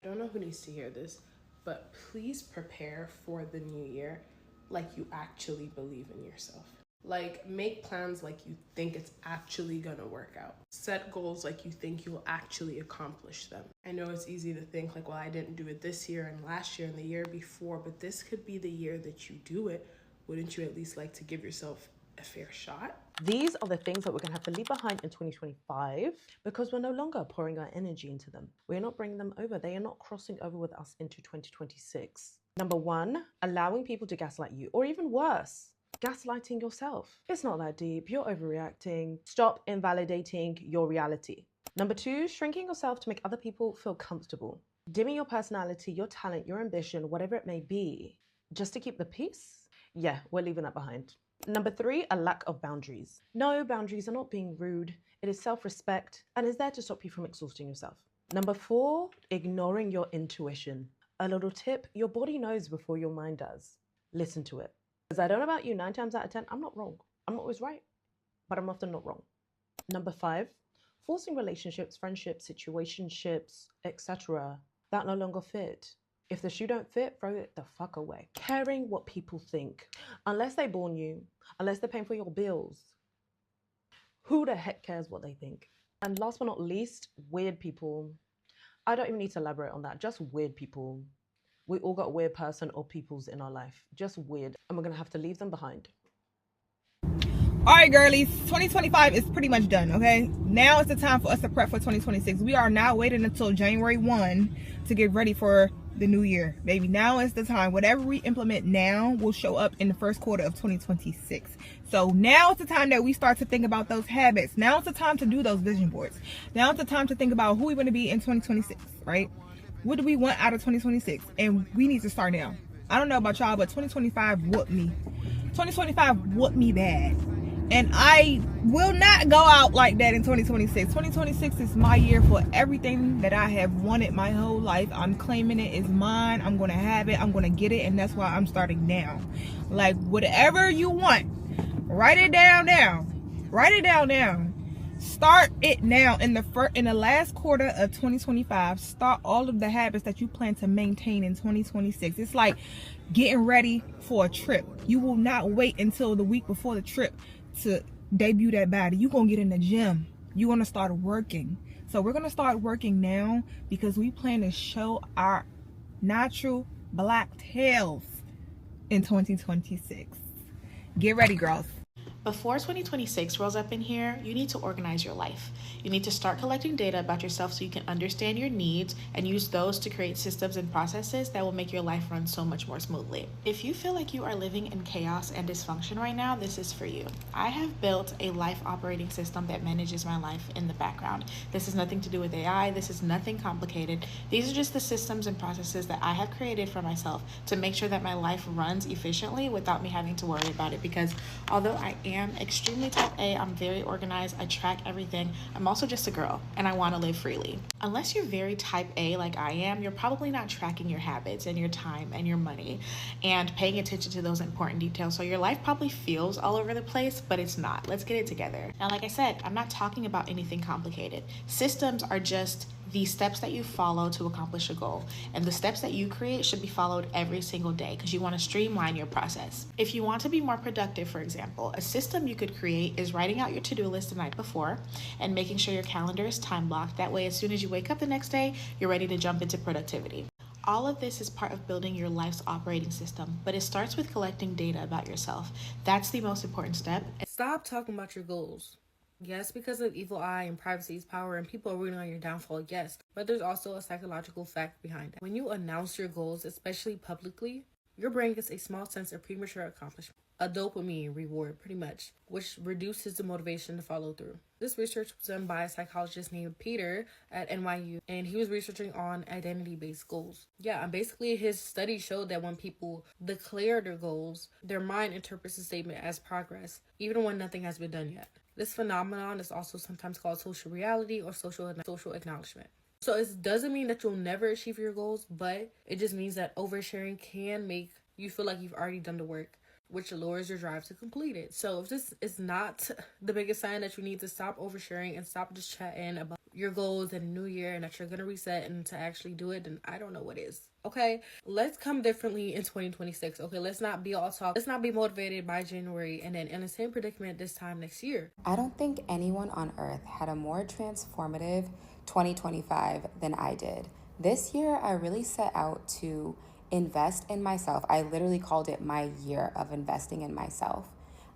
I don't know who needs to hear this, but please prepare for the new year like you actually believe in yourself. Like, make plans like you think it's actually gonna work out. Set goals like you think you'll actually accomplish them. I know it's easy to think, like, well, I didn't do it this year and last year and the year before, but this could be the year that you do it. Wouldn't you at least like to give yourself a fair shot? These are the things that we're going to have to leave behind in 2025 because we're no longer pouring our energy into them. We're not bringing them over. They are not crossing over with us into 2026. Number one, allowing people to gaslight you, or even worse, gaslighting yourself. It's not that deep. You're overreacting. Stop invalidating your reality. Number two, shrinking yourself to make other people feel comfortable. Dimming your personality, your talent, your ambition, whatever it may be, just to keep the peace. Yeah, we're leaving that behind. Number three, a lack of boundaries. No, boundaries are not being rude. It is self-respect and is there to stop you from exhausting yourself. Number four, ignoring your intuition. A little tip, your body knows before your mind does. Listen to it. Because I don't know about you, 9 times out of 10, I'm not wrong. I'm not always right, but I'm often not wrong. Number five, forcing relationships, friendships, situationships, etc. that no longer fit. If the shoe don't fit, throw it the fuck away. Caring what people think. Unless they born you, unless they're paying for your bills, who the heck cares what they think? And last but not least, weird people. I don't even need to elaborate on that. Just weird people. We all got a weird person or peoples in our life. Just weird. And we're going to have to leave them behind. All right, girlies, 2025 is pretty much done, okay? Now it's the time for us to prep for 2026. We are not waiting until January 1 to get ready for the new year, baby. Now is the time. Whatever we implement now will show up in the first quarter of 2026. So now is the time that we start to think about those habits. Now is the time to do those vision boards. Now is the time to think about who we want to be in 2026, right? What do we want out of 2026? And we need to start now. I don't know about y'all, but 2025 whooped me. 2025 whooped me bad. And I will not go out like that in 2026. 2026 is my year for everything that I have wanted my whole life. I'm claiming it is mine. I'm going to have it. I'm going to get it. And that's why I'm starting now. Like, whatever you want, write it down now. Write it down now. Start it now. In the last quarter of 2025, start all of the habits that you plan to maintain in 2026. It's like getting ready for a trip. You will not wait until the week before the trip to debut that body. You're gonna get in the gym. You're gonna start working. So we're gonna start working now because we plan to show our natural black tails in 2026. Get ready, girls. Before 2026 rolls up in here, you need to organize your life. You need to start collecting data about yourself so you can understand your needs and use those to create systems and processes that will make your life run so much more smoothly. If you feel like you are living in chaos and dysfunction right now, this is for you. I have built a life operating system that manages my life in the background. This has nothing to do with AI. This is nothing complicated. These are just the systems and processes that I have created for myself to make sure that my life runs efficiently without me having to worry about it, because although I am extremely type A, I'm very organized, I track everything. I'm also just a girl and I want to live freely. Unless you're very type A like I am, you're probably not tracking your habits and your time and your money and paying attention to those important details. So your life probably feels all over the place, but it's not. Let's get it together. Now, like I said, I'm not talking about anything complicated. Systems are just the steps that you follow to accomplish a goal. And the steps that you create should be followed every single day because you want to streamline your process. If you want to be more productive, for example, a system you could create is writing out your to-do list the night before and making sure your calendar is time blocked. That way, as soon as you wake up the next day, you're ready to jump into productivity. All of this is part of building your life's operating system, but it starts with collecting data about yourself. That's the most important step. Stop talking about your goals. Yes, because of evil eye and privacy is power and people are rooting on your downfall, yes. But there's also a psychological fact behind it. When you announce your goals, especially publicly, your brain gets a small sense of premature accomplishment. A dopamine reward, pretty much, which reduces the motivation to follow through. This research was done by a psychologist named Peter at NYU, and he was researching on identity-based goals. Yeah, and basically his study showed that when people declare their goals, their mind interprets the statement as progress, even when nothing has been done yet. This phenomenon is also sometimes called social reality or social acknowledgement. So it doesn't mean that you'll never achieve your goals, but it just means that oversharing can make you feel like you've already done the work, which lowers your drive to complete it. So if this is not the biggest sign that you need to stop oversharing and stop just chatting about your goals in a new year and that you're gonna reset and to actually do it, then I don't know what is. Okay, let's come differently in 2026. Okay, let's not be all talk. Let's not be motivated by January and then in the same predicament this time next year. I don't think anyone on earth had a more transformative 2025 than I did. This year, I really set out to invest in myself. I literally called it my year of investing in myself.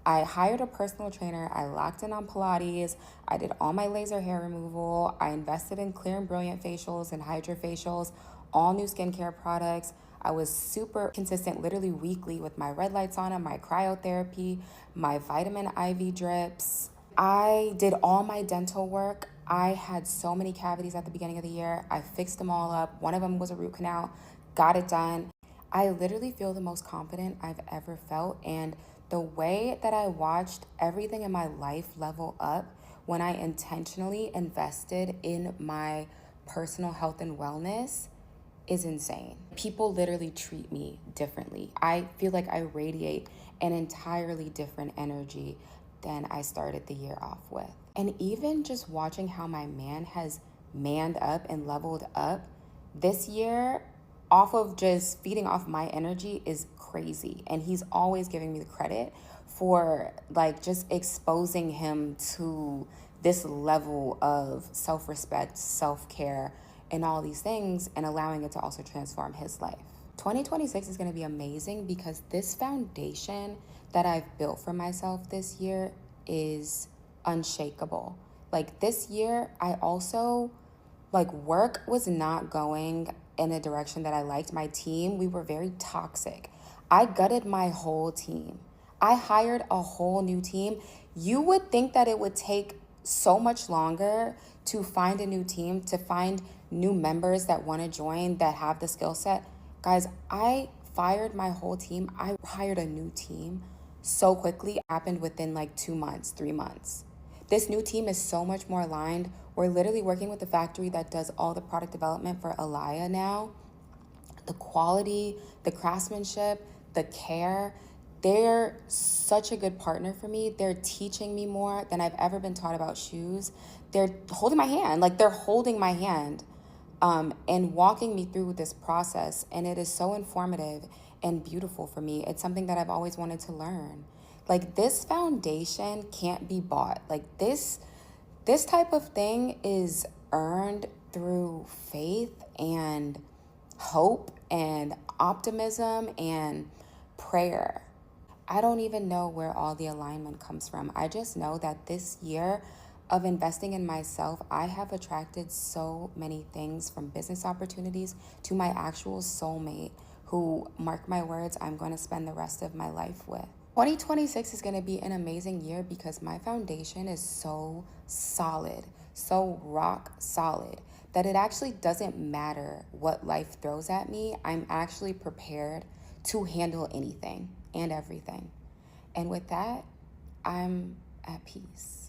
I hired a personal trainer. I locked in on Pilates. I did all my laser hair removal. I invested in Clear and Brilliant facials and hydrofacials, all new skincare products. I was super consistent, literally weekly, with my red light sauna, my cryotherapy, my vitamin IV drips. I did all my dental work. I had so many cavities at the beginning of the year. I fixed them all up. One of them was a root canal, got it done. I literally feel the most confident I've ever felt, and the way that I watched everything in my life level up when I intentionally invested in my personal health and wellness is insane. People literally treat me differently. I feel like I radiate an entirely different energy than I started the year off with. And even just watching how my man has manned up and leveled up this year off of just feeding off my energy is crazy. And he's always giving me the credit for like just exposing him to this level of self-respect, self-care, and all these things, and allowing it to also transform his life. 2026 is going to be amazing because this foundation that I've built for myself this year is unshakable. Like this year, I also, work was not going in a direction that I liked. My team, we were very toxic. I gutted my whole team. I hired a whole new team. You would think that it would take so much longer to find a new team, to find new members that want to join, that have the skill set. Guys, I fired my whole team. I hired a new team so quickly. It happened within 2 months, 3 months. This new team is so much more aligned. We're literally working with the factory that does all the product development for Alaya now. The quality, the craftsmanship, the care, they're such a good partner for me. They're teaching me more than I've ever been taught about shoes. They're holding my hand, they're holding my hand and walking me through this process. And it is so informative and beautiful for me. It's something that I've always wanted to learn. This foundation can't be bought. This type of thing is earned through faith and hope and optimism and prayer. I don't even know where all the alignment comes from. I just know that this year of investing in myself, I have attracted so many things, from business opportunities to my actual soulmate, who, mark my words, I'm going to spend the rest of my life with. 2026 is going to be an amazing year because my foundation is so solid, so rock solid, that it actually doesn't matter what life throws at me. I'm actually prepared to handle anything and everything. And with that, I'm at peace.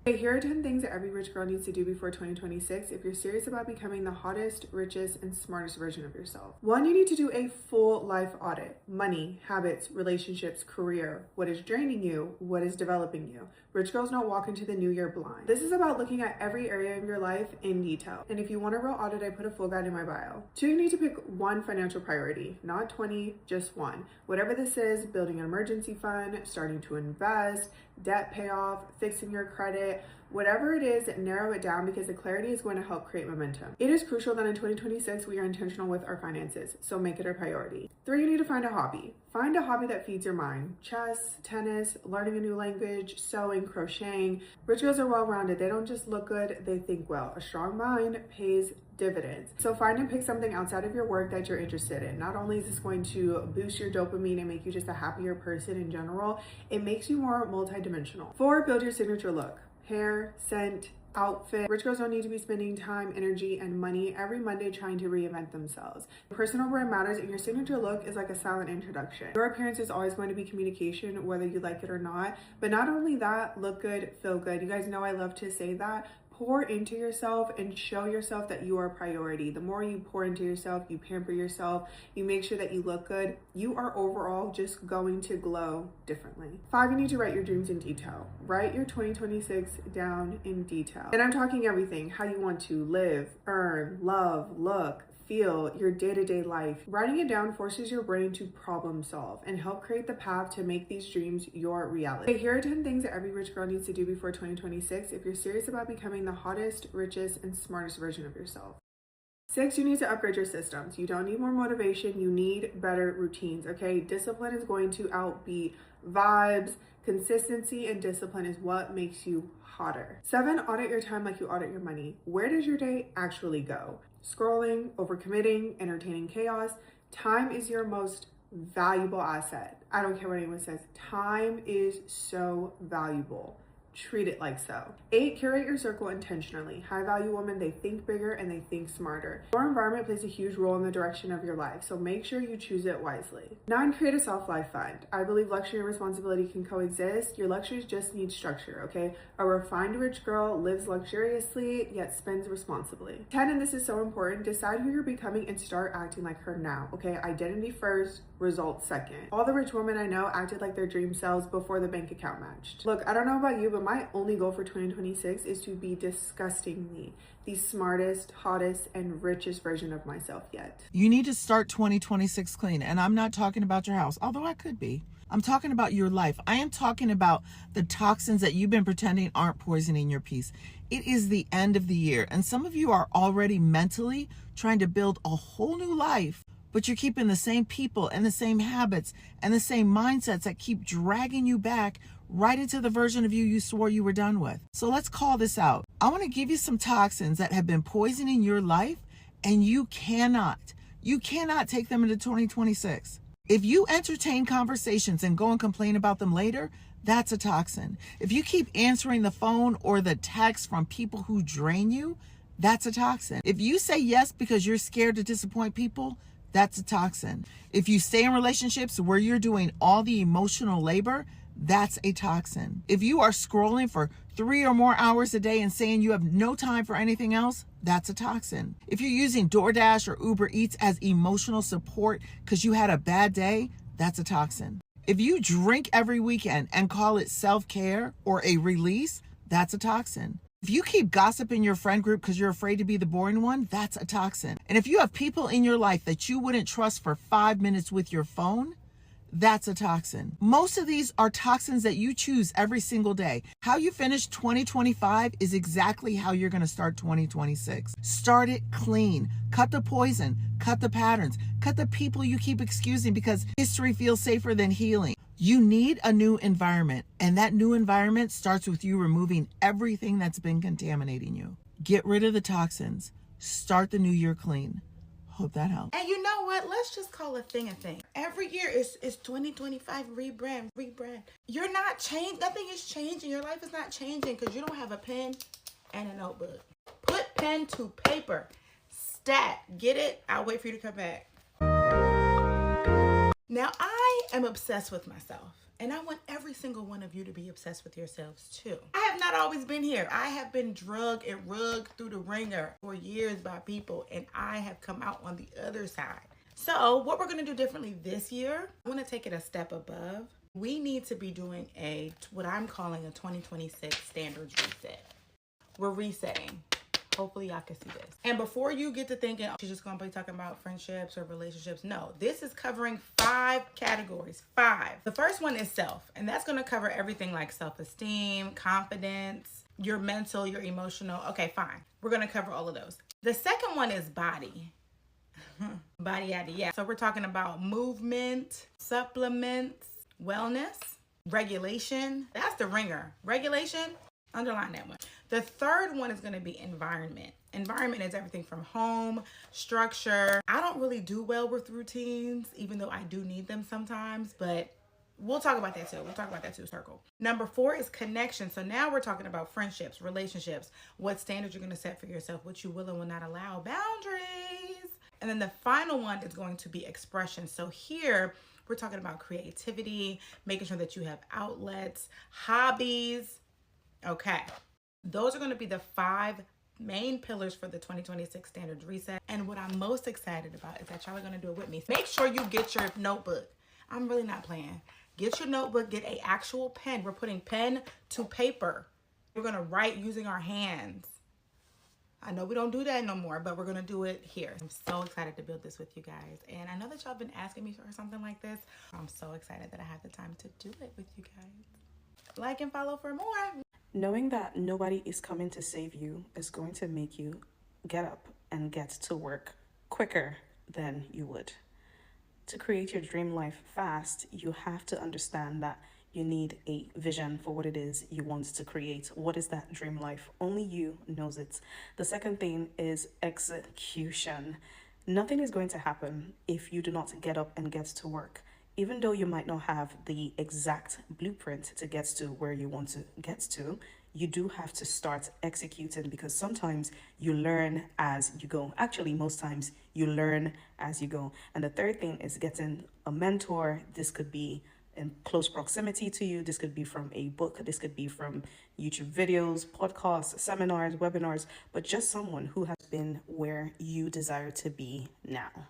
Okay, here are 10 things that every rich girl needs to do before 2026 if you're serious about becoming the hottest, richest, and smartest version of yourself. 1, you need to do a full life audit. Money, habits, relationships, career. What is draining you? What is developing you? Rich girls don't walk into the new year blind. This is about looking at every area of your life in detail. And if you want a real audit, I put a full guide in my bio. 2, you need to pick one financial priority, not 20, just one. Whatever this is: building an emergency fund, starting to invest, debt payoff, fixing your credit, whatever it is, narrow it down, because the clarity is going to help create momentum. It is crucial that in 2026, we are intentional with our finances, so make it a priority. 3, you need to find a hobby. Find a hobby that feeds your mind. Chess, tennis, learning a new language, sewing, crocheting. Rich girls are well-rounded. They don't just look good, they think well. A strong mind pays dividends. So find and pick something outside of your work that you're interested in. Not only is this going to boost your dopamine and make you just a happier person in general, it makes you more multidimensional. 4, build your signature look. Hair, scent, outfit. Rich girls don't need to be spending time, energy, and money every Monday trying to reinvent themselves. Personal brand matters, and your signature look is like a silent introduction. Your appearance is always going to be communication, whether you like it or not. But not only that, look good, feel good. You guys know I love to say that. Pour into yourself and show yourself that you are a priority. The more you pour into yourself, you pamper yourself, you make sure that you look good, you are overall just going to glow differently. 5, you need to write your dreams in detail. Write your 2026 down in detail. And I'm talking everything, how you want to live, earn, love, look, feel, your day-to-day life. Writing it down forces your brain to problem solve and help create the path to make these dreams your reality. Okay, here are 10 things that every rich girl needs to do before 2026 if you're serious about becoming the hottest, richest, and smartest version of yourself. 6, you need to upgrade your systems. You don't need more motivation, you need better routines, okay? Discipline is going to outbeat vibes. Consistency and discipline is what makes you hotter. 7, audit your time like you audit your money. Where does your day actually go? Scrolling, overcommitting, entertaining chaos. Time is your most valuable asset. I don't care what anyone says. Time is so valuable. Treat it like so. 8, curate your circle intentionally. High value women, they think bigger and they think smarter. Your environment plays a huge role in the direction of your life, so make sure you choose it wisely. 9, create a self-life fund. I believe luxury and responsibility can coexist. Your luxuries just need structure, okay? A refined rich girl lives luxuriously, yet spends responsibly. 10, and this is so important, decide who you're becoming and start acting like her now, okay? Identity first, results second. All the rich women I know acted like their dream selves before the bank account matched. Look, I don't know about you, but my only goal for 2026 is to be disgustingly the smartest, hottest, and richest version of myself yet. You need to start 2026 clean. And I'm not talking about your house, although I could be. I'm talking about your life. I am talking about the toxins that you've been pretending aren't poisoning your peace. It is the end of the year, and some of you are already mentally trying to build a whole new life, but you're keeping the same people and the same habits and the same mindsets that keep dragging you back right into the version of you swore you were done with. So let's call this out. I want to give you some toxins that have been poisoning your life, and you cannot take them into 2026. If you entertain conversations and go and complain about them later, that's a toxin. If you keep answering the phone or the text from people who drain you, that's a toxin. If you say yes because you're scared to disappoint people, that's a toxin. If you stay in relationships where you're doing all the emotional labor, that's a toxin. If you are scrolling for 3 or more hours a day and saying you have no time for anything else, that's a toxin. If you're using DoorDash or Uber Eats as emotional support because you had a bad day, that's a toxin. If you drink every weekend and call it self-care or a release, that's a toxin. If you keep gossip in your friend group because you're afraid to be the boring one, that's a toxin. And if you have people in your life that you wouldn't trust for 5 minutes with your phone, that's a toxin. Most of these are toxins that you choose every single day. How you finish 2025 is exactly how you're going to start 2026. Start it clean. Cut the poison. Cut the patterns. Cut the people you keep excusing because history feels safer than healing. You need a new environment, and that new environment starts with you removing everything that's been contaminating you. Get rid of the toxins. Start the new year clean. Hope that helps. And you know what? Let's just call a thing a thing. Every year is 2025 rebrand. You're not changed. Nothing is changing. Your life is not changing because you don't have a pen and a notebook. Put pen to paper. Stat. Get it? I'll wait for you to come back. Now, I am obsessed with myself, and I want every single one of you to be obsessed with yourselves too. I have not always been here. I have been drugged and rugged through the ringer for years by people, and I have come out on the other side. So what we're going to do differently this year, I want to take it a step above. We need to be doing what I'm calling a 2026 standards reset. We're resetting. Hopefully y'all can see this. And before you get to thinking, she's just going to be talking about friendships or relationships. No, this is covering 5 categories. 5. The first one is self. And that's going to cover everything like self-esteem, confidence, your mental, your emotional. Okay, fine. We're going to cover all of those. The second one is body. Body idea. So we're talking about movement, supplements, wellness, regulation. That's the ringer. Regulation. Underline that one. The third one is going to be environment. Environment is everything from home, structure. I don't really do well with routines, even though I do need them sometimes, but we'll talk about that too. We'll talk about that too, circle. Number 4 is connection. So now we're talking about friendships, relationships, what standards you're going to set for yourself, what you will and will not allow, boundaries. And then the final one is going to be expression. So here we're talking about creativity, making sure that you have outlets, hobbies. Okay. Those are going to be the 5 main pillars for the 2026 standards reset. And what I'm most excited about is that y'all are going to do it with me. Make sure you get your notebook. I'm really not playing. Get your notebook, get an actual pen. We're putting pen to paper. We're going to write using our hands. I know we don't do that no more, but we're going to do it here. I'm so excited to build this with you guys. And I know that y'all been asking me for something like this. I'm so excited that I have the time to do it with you guys. Like and follow for more. Knowing that nobody is coming to save you is going to make you get up and get to work quicker than you would. To create your dream life fast, you have to understand that you need a vision for what it is you want to create. What is that dream life? Only you knows it. The second thing is execution. Nothing is going to happen if you do not get up and get to work. Even though you might not have the exact blueprint to get to where you want to get to, you do have to start executing, because sometimes you learn as you go. Actually, most times you learn as you go. And the third thing is getting a mentor. This could be in close proximity to you. This could be from a book. This could be from YouTube videos, podcasts, seminars, webinars, but just someone who has been where you desire to be now.